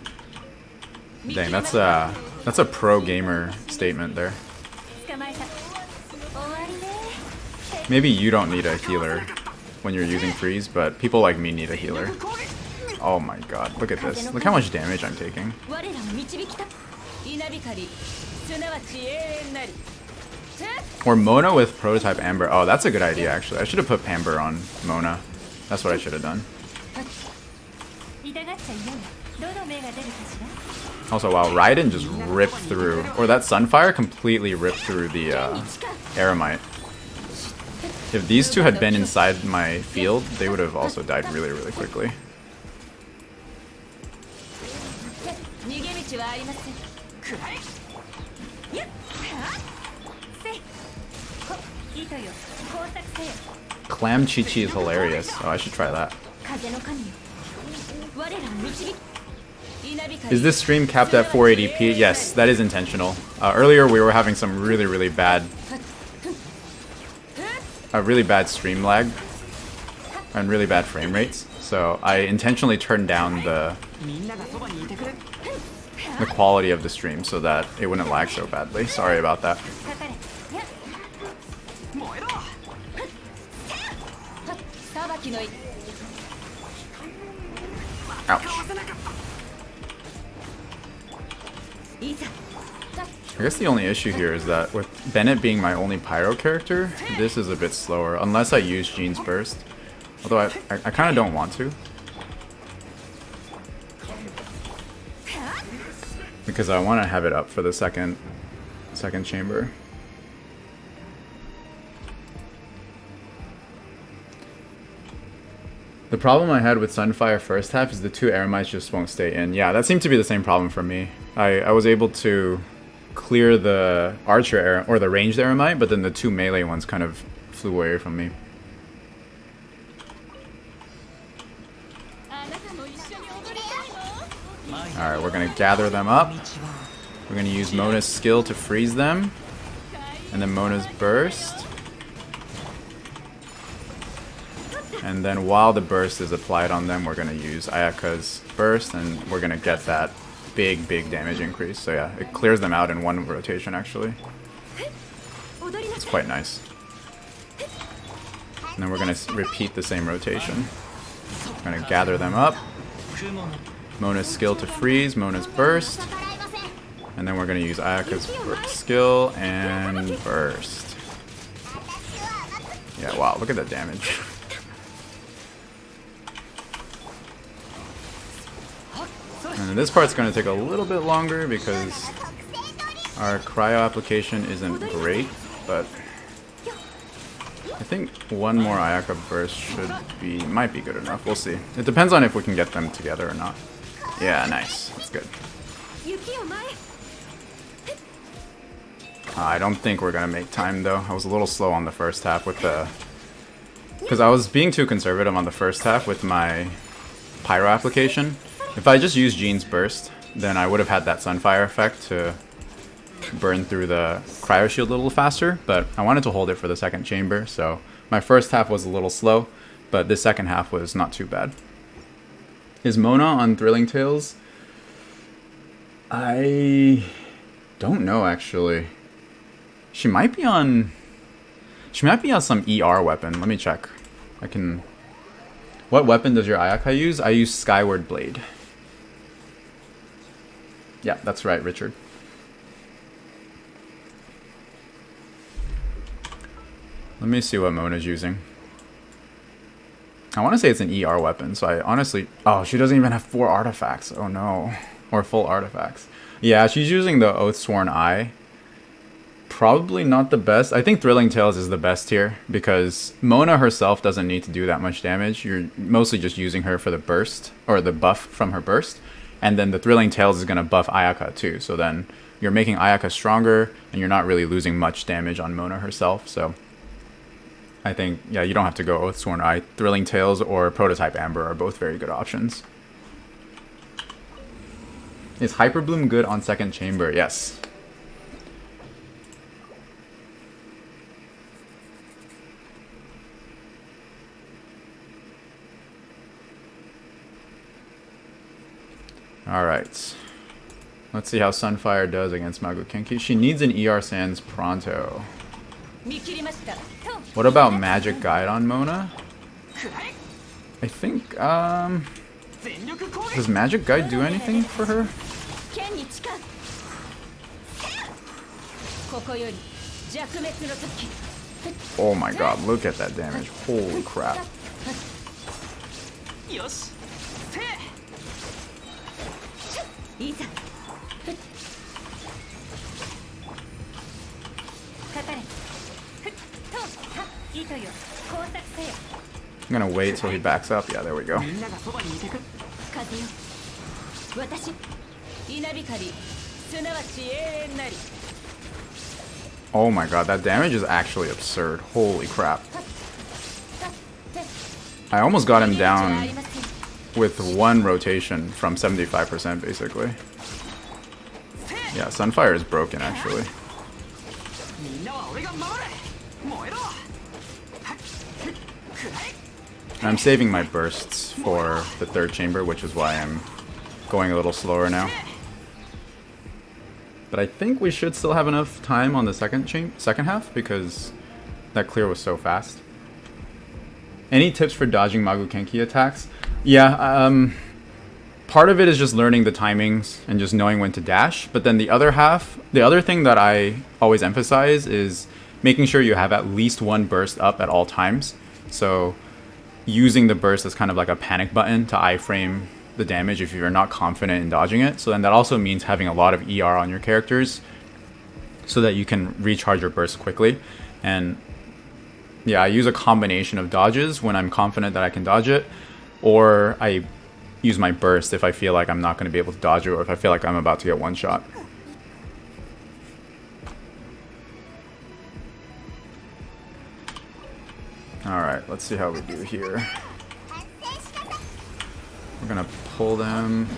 Dang, that's a pro gamer statement there. Maybe you don't need a healer when you're using Freeze, but people like me need a healer. Oh my god, look at this. Look how much damage I'm taking. Or Mona with Prototype Amber. Oh, that's a good idea, actually. I should have put Pamber on Mona. That's what I should have done. Also, wow, Raiden just ripped through. Or that Sunfire completely ripped through the Eremite. If these two had been inside my field, they would have also died really, really quickly. Clam Chi-Chi is hilarious. Oh, I should try that. Is this stream capped at 480p? Yes, that is intentional. Earlier we were having some really bad stream lag and really bad frame rates, so I intentionally turned down the quality of the stream so that it wouldn't lag so badly. Sorry about that. Ouch. I guess the only issue here is that with Bennett being my only Pyro character, this is a bit slower, unless I use Jean's Burst. Although I kind of don't want to. Because I want to have it up for the second chamber. The problem I had with Sunfire first half is the two Eremites just won't stay in. Yeah, that seemed to be the same problem for me. I was able to clear the Archer or the ranged Eremite, but then the two melee ones kind of flew away from me. Alright, we're going to gather them up. We're going to use Mona's skill to freeze them. And then Mona's burst. And then while the burst is applied on them, we're going to use Ayaka's burst, and we're going to get that big damage increase. So yeah, it clears them out in one rotation, actually. It's quite nice. And then we're going to repeat the same rotation. We're going to gather them up. Mona's skill to freeze, Mona's burst. And then we're going to use Ayaka's skill and burst. Yeah, wow, look at that damage. And this part's going to take a little bit longer because our cryo application isn't great, but I think one more Ayaka burst might be good enough. We'll see. It depends on if we can get them together or not. Yeah, nice. That's good. I don't think we're going to make time though. I was a little slow on the first half with the... Because I was being too conservative on the first half with my Pyro application. If I just use Jean's burst, then I would have had that Sunfire effect to burn through the Cryo Shield a little faster, but I wanted to hold it for the second chamber, so my first half was a little slow, but this second half was not too bad. Is Mona on Thrilling Tales? I don't know, actually. She might be on some ER weapon. Let me check. What weapon does your Ayaka use? I use Skyward Blade. Yeah, that's right, Richard. Let me see what Mona's using. I want to say it's an ER weapon, so I honestly... Oh, she doesn't even have 4 artifacts. Oh no. Or full artifacts. Yeah, she's using the Oathsworn Eye. Probably not the best. I think Thrilling Tales is the best here, because Mona herself doesn't need to do that much damage. You're mostly just using her for the burst, or the buff from her burst. And then the Thrilling Tales is going to buff Ayaka too, so then you're making Ayaka stronger, and you're not really losing much damage on Mona herself, so... I think, yeah, you don't have to go Oathsworn Eye. Thrilling Tales or Prototype Amber are both very good options. Is Hyperbloom good on second chamber? Yes. Alright. Let's see how Sunfire does against Magu Kenki. She needs an ER Sans pronto. What about Magic Guide on Mona? I think, does Magic Guide do anything for her? Oh my god, look at that damage. Holy crap. I'm gonna wait till he backs up. Yeah, there we go. Oh my god, that damage is actually absurd. Holy crap. I almost got him down with one rotation from 75% basically. Yeah, Sunfire is broken actually. I'm saving my bursts for the third chamber, which is why I'm going a little slower now. But I think we should still have enough time on the second half, because that clear was so fast. Any tips for dodging Magu Kenki attacks? Yeah, part of it is just learning the timings and just knowing when to dash. But then the other thing that I always emphasize is making sure you have at least one burst up at all times. So using the burst as kind of like a panic button to iframe the damage if you're not confident in dodging it. So then that also means having a lot of ER on your characters so that you can recharge your burst quickly. And yeah, I use a combination of dodges when I'm confident that I can dodge it, or I use my burst if I feel like I'm not going to be able to dodge it, or if I feel like I'm about to get one shot. Alright, let's see how we do here. We're gonna pull them.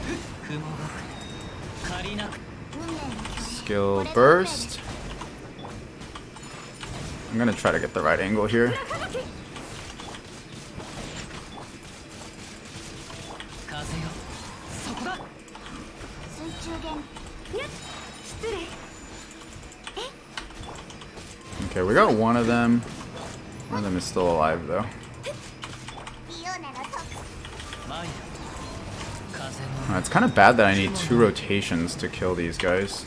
Skill burst. I'm gonna try to get the right angle here. Okay, we got one of them. One of them is still alive though. It's kind of bad that I need 2 rotations to kill these guys.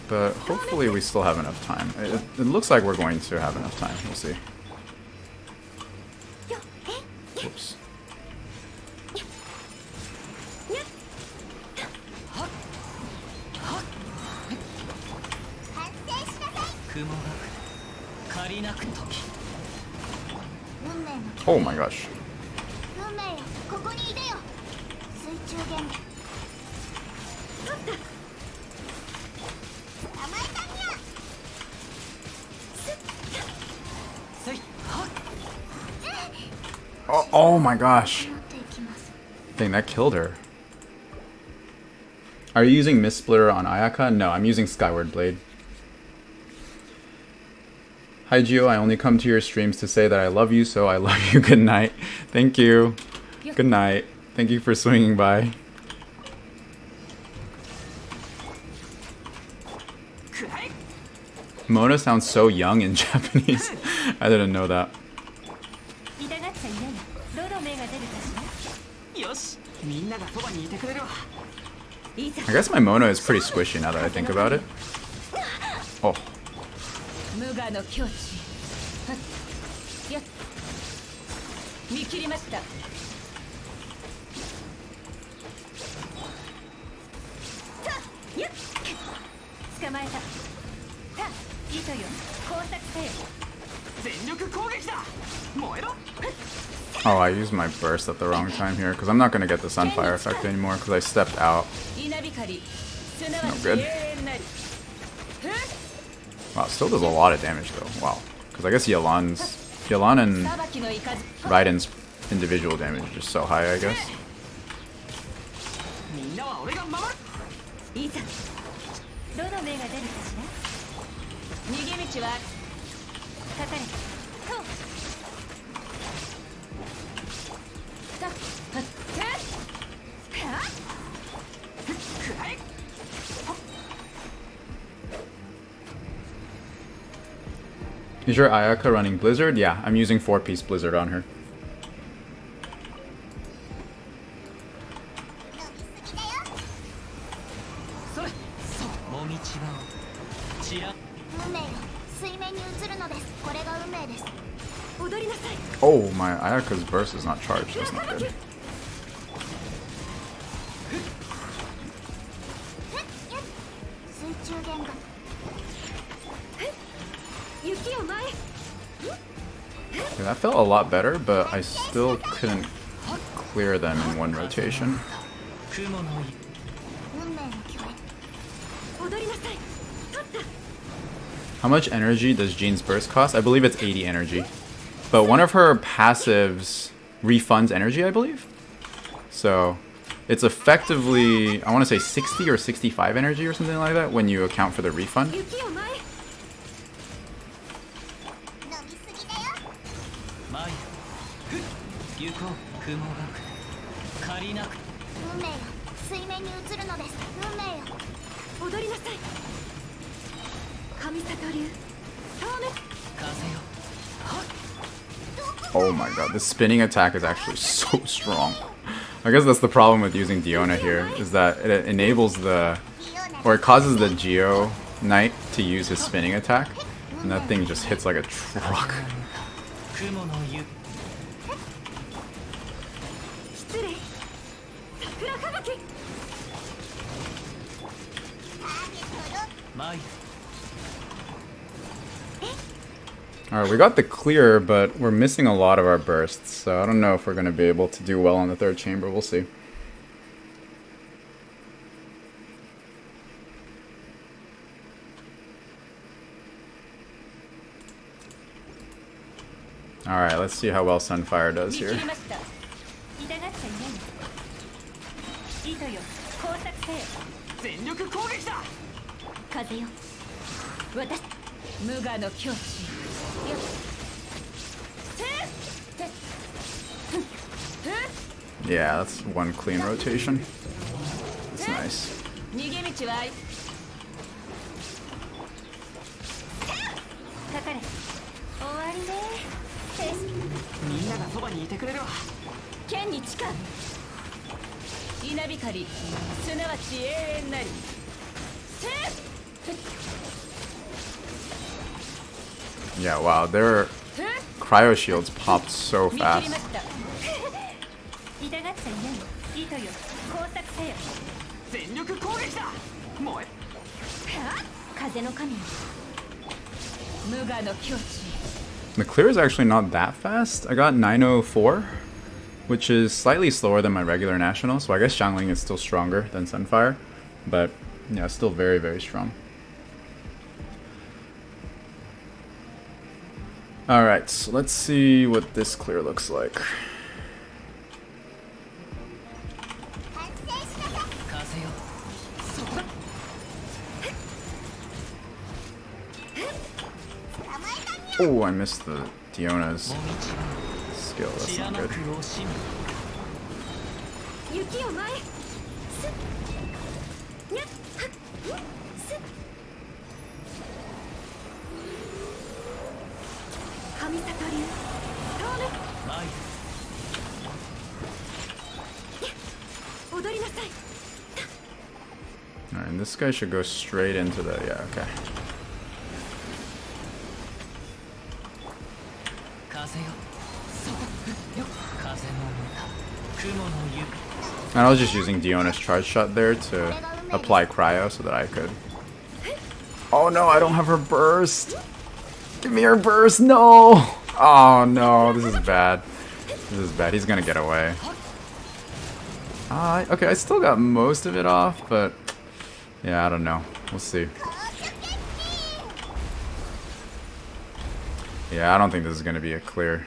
But hopefully we still have enough time. It looks like we're going to have enough time. We'll see. Oops. Oh my gosh. Oh my gosh. Dang, that killed her. Are you using Mist Splitter on Ayaka? No, I'm using Skyward Blade. Hi Gio, I only come to your streams to say that I love you, so I love you. Good night. Thank you. Good night. Thank you for swinging by. Mona sounds so young in Japanese. I didn't know that. I guess my Mona is pretty squishy now that I think about it. Oh. Oh, I used my burst at the wrong time here because I'm not going to get the Sunfire effect anymore because I stepped out. No good. Wow, still does a lot of damage though. Wow. Because I guess Yelan and Raiden's individual damage is just so high, I guess. Is your Ayaka running Blizzard? Yeah, I'm using 4-piece Blizzard on her. Oh, my Ayaka's burst is not charged. That's not good. Okay, that felt a lot better, but I still couldn't clear them in one rotation. How much energy does Jean's burst cost? I believe it's 80 energy. But one of her passives refunds energy, I believe. So it's effectively, I want to say 60 or 65 energy or something like that when you account for the refund. Oh my god, the spinning attack is actually so strong. I guess that's the problem with using Diona here, is that it enables or it causes the Geo Knight to use his spinning attack, and that thing just hits like a truck. Alright, we got the clear, but we're missing a lot of our bursts, so I don't know if we're going to be able to do well on the third chamber. We'll see. Alright, let's see how well Sunfire does here. Yeah, that's one clean rotation. That's nice. Yeah, wow, their cryo shields popped so fast. The clear is actually not that fast. I got 904, which is slightly slower than my regular national, so I guess Xiangling is still stronger than Sunfire, but yeah, still very, very strong. Alright, so let's see what this clear looks like. Oh, I missed the Diona's skill. That's not good. 雪を前すにゃっはっす神里流通る踊りなさい Alright, and this guy should go straight into the... Yeah, okay. And I was just using Diona's charge shot there to apply cryo so that I could... Oh no, I don't have her burst! Give me her burst, no! Oh no, this is bad. This is bad, he's gonna get away. Okay, I still got most of it off, but... Yeah, I don't know. We'll see. Yeah, I don't think this is gonna be a clear.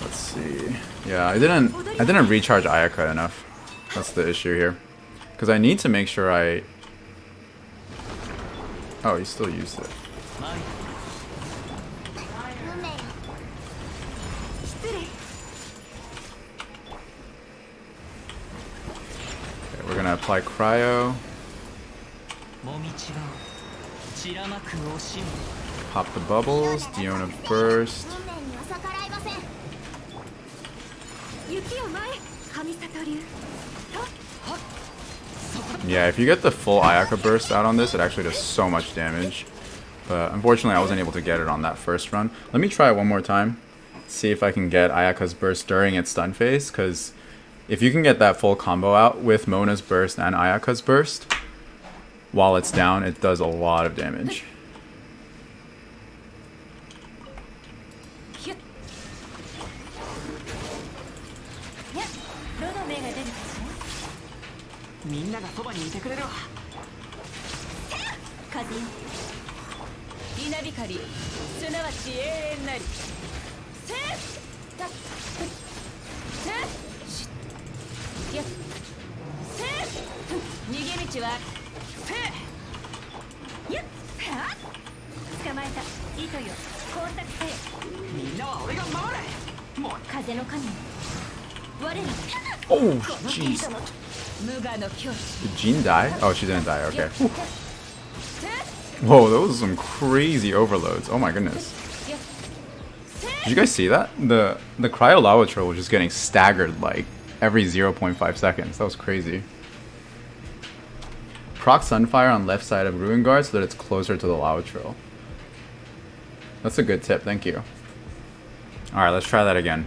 Let's see. Yeah, I didn't recharge Ayaka enough. That's the issue here. Because I need to make sure I... Oh, he still used it. Okay, we're gonna apply cryo. Pop the bubbles, Diona burst. Yeah, if you get the full Ayaka burst out on this, it actually does so much damage. But unfortunately, I wasn't able to get it on that first run. Let me try it one more time. See if I can get Ayaka's burst during its stun phase, because if you can get that full combo out with Mona's burst and Ayaka's burst, while it's down, it does a lot of damage. Oh, jeez. Did Jean die? Oh, she didn't die. Okay. Whoa, those were some crazy overloads. Oh my goodness. Did you guys see that? The cryo lava troll was just getting staggered like every 0.5 seconds. That was crazy. Proc Sunfire on left side of Ruin Guard so that it's closer to the lava troll. That's a good tip. Thank you. Alright, let's try that again.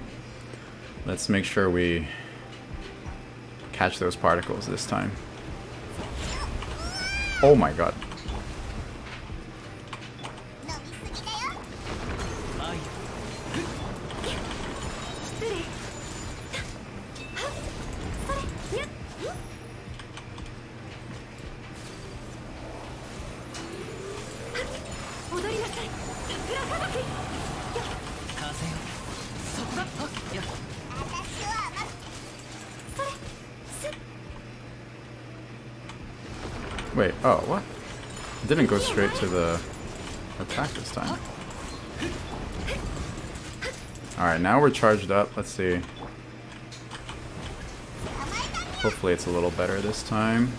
Let's make sure we catch those particles this time. Oh my god. Wait, oh, what? It didn't go straight to the attack this time. Alright, now we're charged up. Let's see. Hopefully it's a little better this time.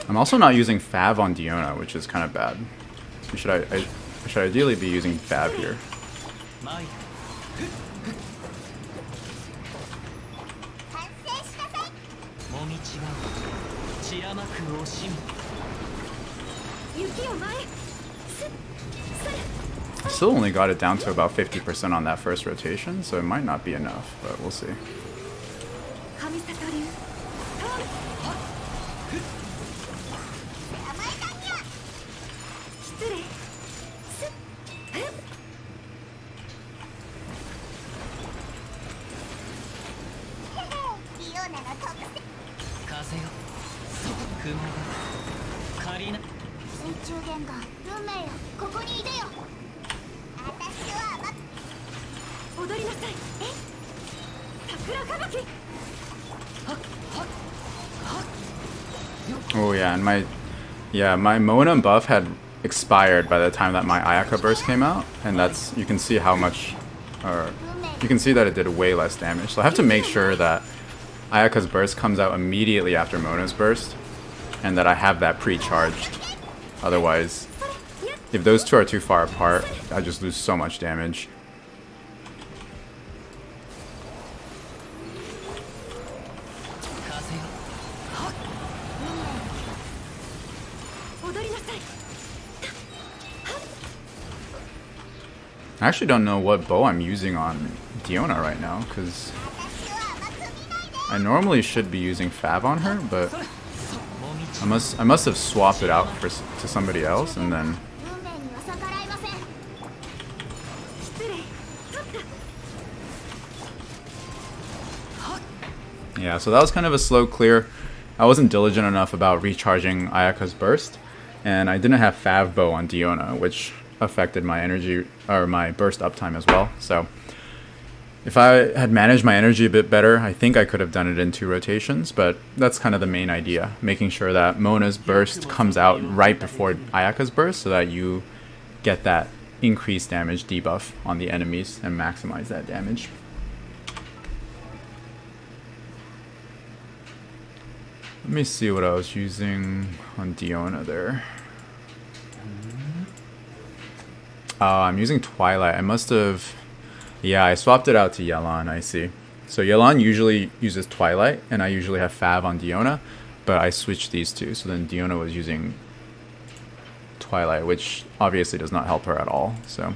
I'm also not using Fav on Diona, which is kind of bad. I should ideally be using Fav here. I still only got it down to about 50% on that first rotation, so it might not be enough, but we'll see. 水中玄関運命よここにいでよ私は踊りなさい桜吹雪 Oh yeah, and my Mona buff had expired by the time that my Ayaka burst came out, and that's, you can see how much, or you can see that it did way less damage. So I have to make sure that Ayaka's burst comes out immediately after Mona's burst, and that I have that pre-charged. Otherwise, if those two are too far apart, I just lose so much damage. I actually don't know what bow I'm using on Diona right now, because I normally should be using Fav on her, but I must have swapped it out to somebody else, and then yeah, so that was kind of a slow clear. I wasn't diligent enough about recharging Ayaka's burst, and I didn't have Fav bow on Diona, which affected my energy or my burst uptime as well. So if I had managed my energy a bit better, I think I could have done it in 2 rotations, but that's kind of the main idea, making sure that Mona's burst comes out right before Ayaka's burst so that you get that increased damage debuff on the enemies and maximize that damage. Let me see what I was using on Diona there. I'm using Twilight. I must have... Yeah, I swapped it out to Yelan, I see. So Yelan usually uses Twilight, and I usually have Fav on Diona, but I switched these two, so then Diona was using Twilight, which obviously does not help her at all. So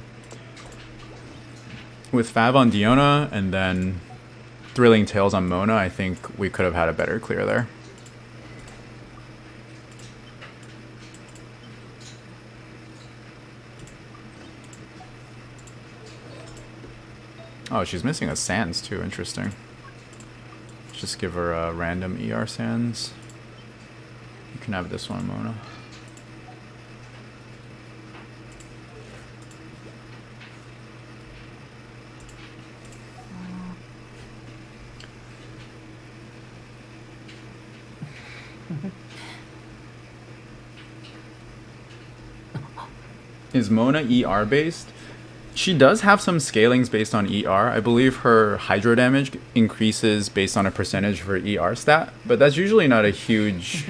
with Fav on Diona, and then Thrilling Tales on Mona, I think we could have had a better clear there. Oh, she's missing a Sands too, interesting. Just give her a random ER Sands. You can have this one, Mona. Is Mona ER based? She does have some scalings based on ER. I believe her hydro damage increases based on a percentage of her ER stat, but that's usually not a huge...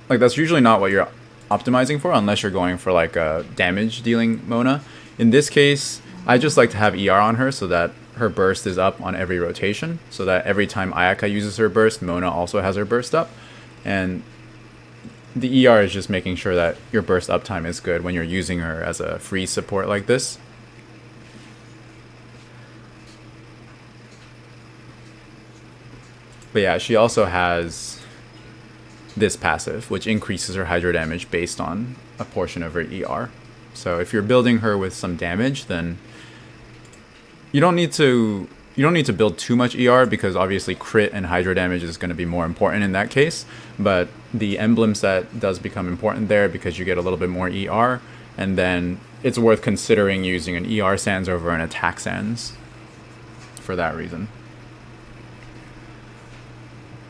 like, that's usually not what you're optimizing for unless you're going for like a damage dealing Mona. In this case, I just like to have ER on her so that her burst is up on every rotation, so that every time Ayaka uses her burst, Mona also has her burst up. And the ER is just making sure that your burst uptime is good when you're using her as a free support like this. But yeah, she also has this passive, which increases her hydro damage based on a portion of her ER. So if you're building her with some damage, then you don't need to build too much ER, because obviously crit and hydro damage is going to be more important in that case. But the emblem set does become important there because you get a little bit more ER, and then it's worth considering using an ER Sands over an attack Sands for that reason.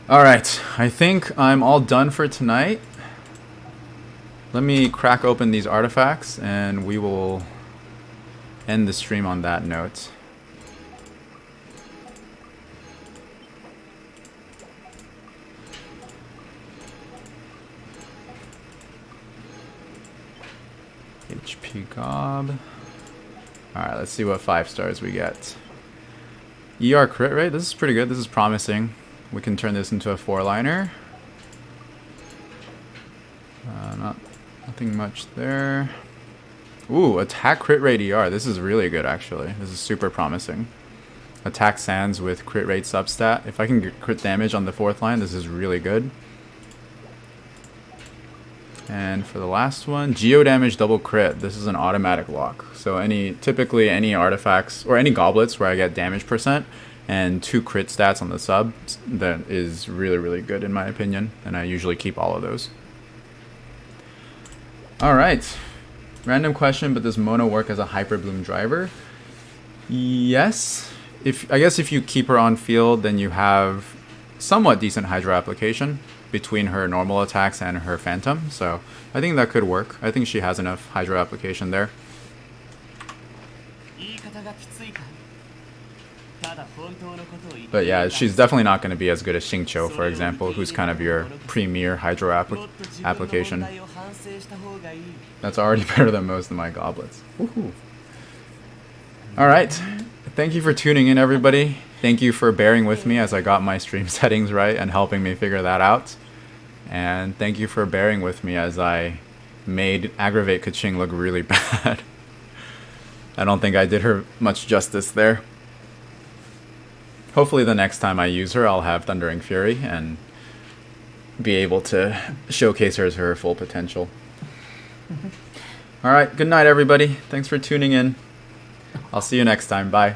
Alright, I think I'm all done for tonight. Let me crack open these artifacts and we will end the stream on that note. HP Gob. Alright, let's see what 5 stars we get. ER crit rate, this is pretty good, this is promising. We can turn this into a 4-liner. Nothing much there. Ooh, attack crit rate ER. This is really good, actually. This is super promising. Attack Sands with crit rate substat. If I can get crit damage on the 4th line, this is really good. And for the last one, Geo damage double crit. This is an automatic lock. So typically any artifacts or any goblets where I get damage percent, and 2 crit stats on the subs, that is really, really good in my opinion, and I usually keep all of those. Alright, random question, but does Mona work as a Hyperbloom driver? Yes. I guess if you keep her on field, then you have somewhat decent Hydro application between her normal attacks and her Phantom, so I think that could work. I think she has enough Hydro application there. But yeah, she's definitely not going to be as good as Xingqiu, for example, who's kind of your premier Hydro application. That's already better than most of my goblets. Alright, thank you for tuning in, everybody. Thank you for bearing with me as I got my stream settings right and helping me figure that out. And thank you for bearing with me as I made Aggrevate Keqing look really bad. I don't think I did her much justice there. Hopefully the next time I use her, I'll have Thundering Fury and be able to showcase her as her full potential. Alright, good night everybody. Thanks for tuning in. I'll see you next time. Bye.